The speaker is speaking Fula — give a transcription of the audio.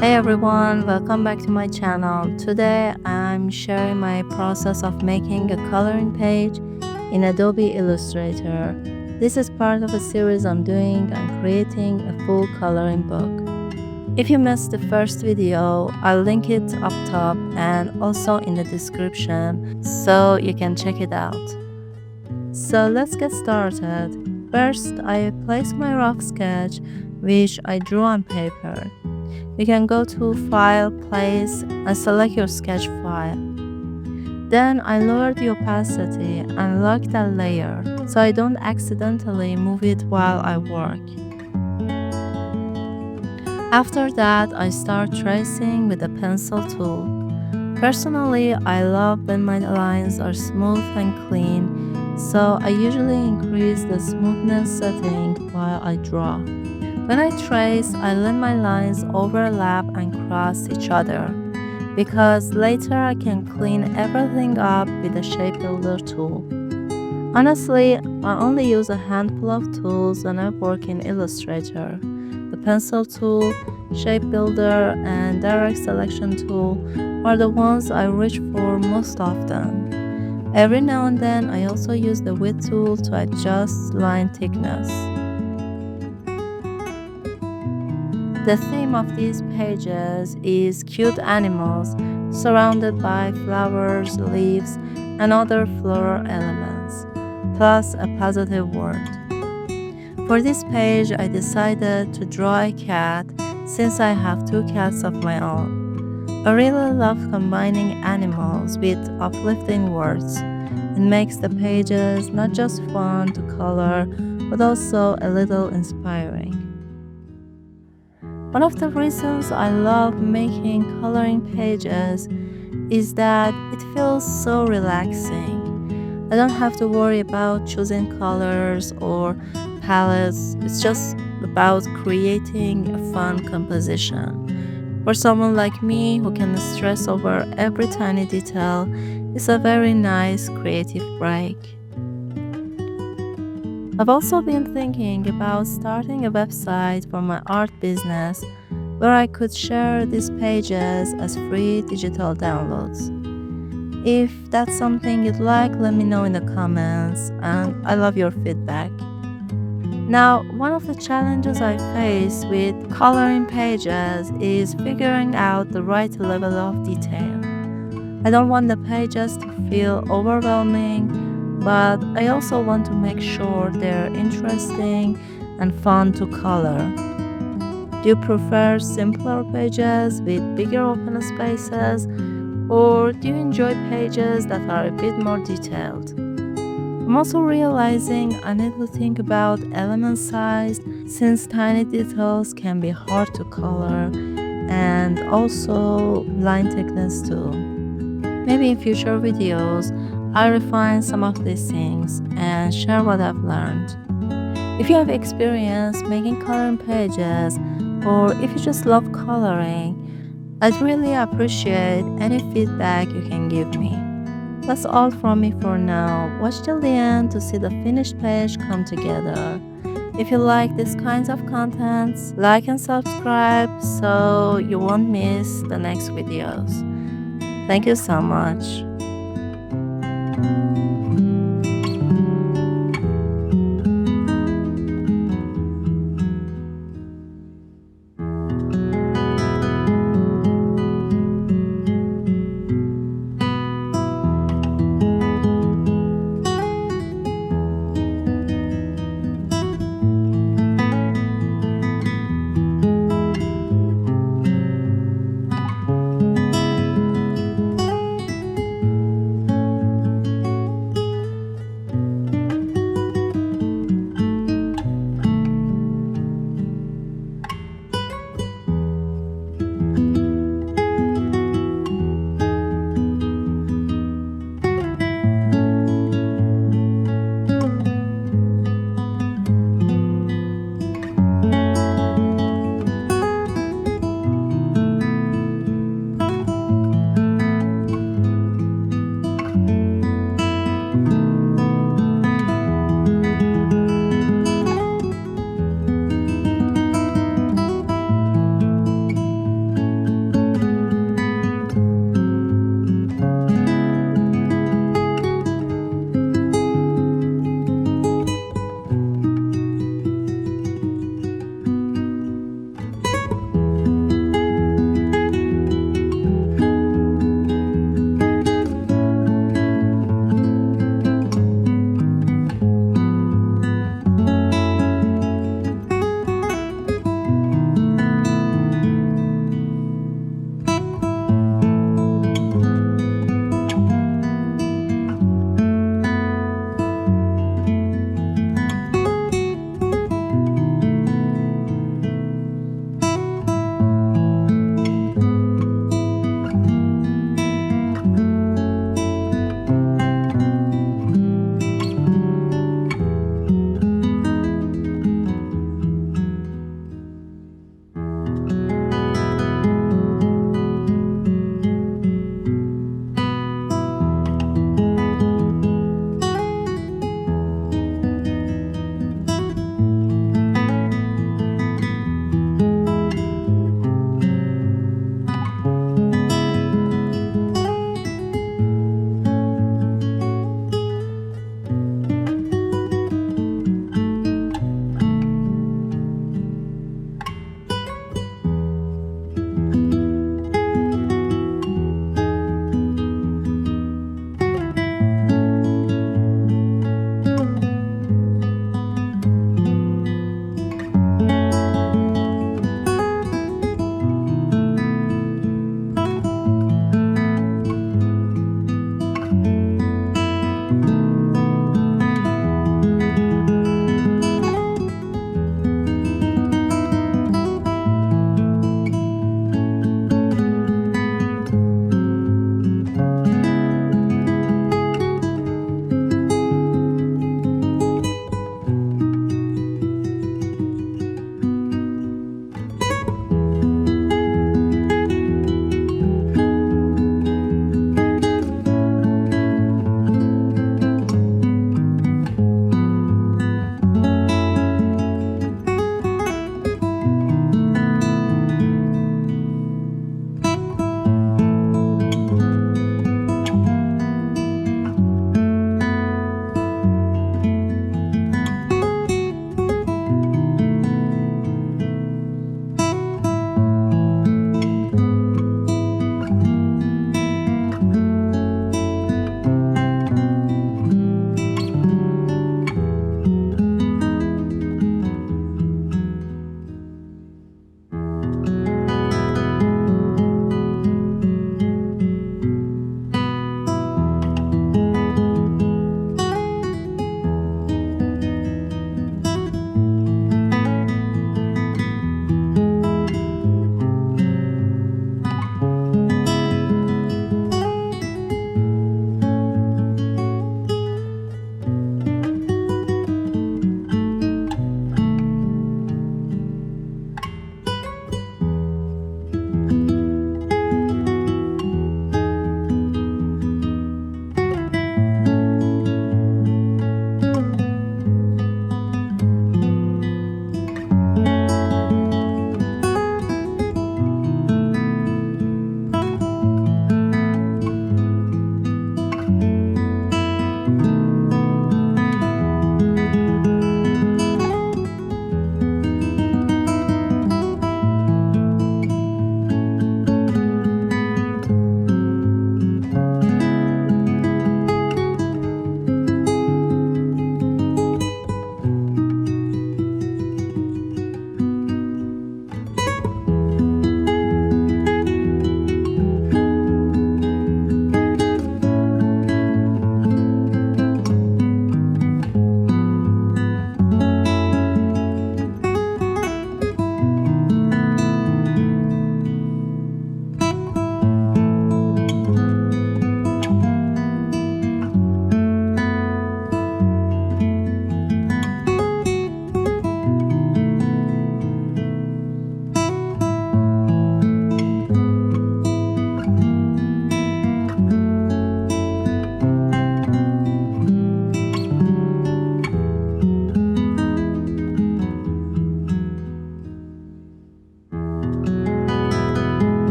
Hey everyone, welcome back to my channel. Today I'm sharing my process of making a coloring page in Adobe Illustrator. This is part of a series I'm doing on creating a full coloring book. If you missed the first video, I'll link it up top and also in the description so you can check it out. So let's get started. First, I place my rough sketch which I drew on paper. You can go to File, Place, and select your sketch file. Then I lower the opacity and lock that layer so I don't accidentally move it while I work. After that, I start tracing with a pencil tool. Personally, I love when my lines are smooth and clean, so I usually increase the smoothness setting while I draw. When I trace, I let my lines overlap and cross each other, because later I can clean everything up with the Shape Builder tool. Honestly, I only use a handful of tools when I work in Illustrator. The pencil tool, Shape Builder, and Direct Selection tool are the ones I reach for most often. Every now and then, I also use the Width tool to adjust line thickness. The theme of these pages is cute animals surrounded by flowers, leaves, and other floral elements, plus a positive word. For this page, I decided to draw a cat since I have two cats of my own. I really love combining animals with uplifting words. It makes the pages not just fun to color, but also a little inspiring. One of the reasons I love making coloring pages is that it feels so relaxing. I don't have to worry about choosing colors or palettes. It's just about creating a fun composition. For someone like me who can stress over every tiny detail, it's a very nice creative break. I've also been thinking about starting a website for my art business where I could share these pages as free digital downloads. If that's something you'd like, let me know in the comments, and I love your feedback. Now, one of the challenges I face with coloring pages is figuring out the right level of detail. I don't want the pages to feel overwhelming, but I also want to make sure they're interesting and fun to color. Do you prefer simpler pages with bigger open spaces, or do you enjoy pages that are a bit more detailed? I'm also realizing I need to think about element size since tiny details can be hard to color, and also line thickness too. Maybe in future videos, I'll refine some of these things and share what I've learned. If you have experience making coloring pages, or if you just love coloring, I'd really appreciate any feedback you can give me. That's all from me for now. Watch till the end to see the finished page come together. If you like these kinds of contents, like and subscribe so you won't miss the next videos. Thank you so much.